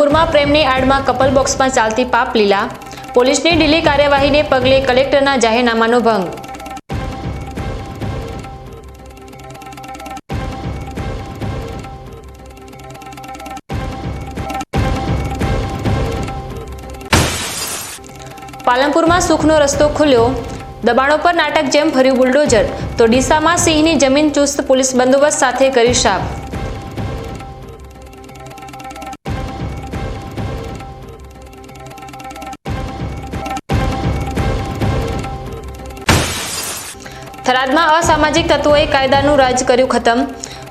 પાલનપુરમાં પ્રેમની આડમાં કપલ બોક્સમાં ચાલતી પાપ લીલા, પોલીસની ઢીલી કાર્યવાહીને પગલે કલેક્ટરના જાહેરનામાનો ભંગ। પાલનપુરમાં સુખનો રસ્તો ખુલ્યો, દબાણો પર નાટક જેમ ફર્યું બુલડોઝર, તો ડીસામાં સિંહની જમીન ચુસ્ત પોલીસ બંદોબસ્ત સાથે કરી સાફ। થરાદમાં અસામાજિક તત્વોએ કાયદાનું રાજ કર્યું ખતમ,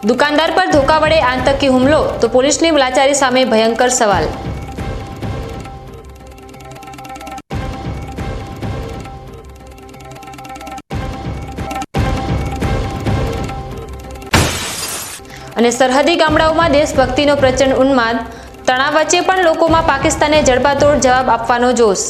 દુકાનદાર પર ધોકા વડે આતંકી હુમલો, તો પોલીસની લાચારી સામે ભયંકર સવાલ। અને સરહદી ગામડાઓમાં દેશભક્તિનો પ્રચંડ ઉન્માદ, તણાવ વચ્ચે પણ લોકોમાં પાકિસ્તાને જડબાતોડ જવાબ આપવાનો જોશ।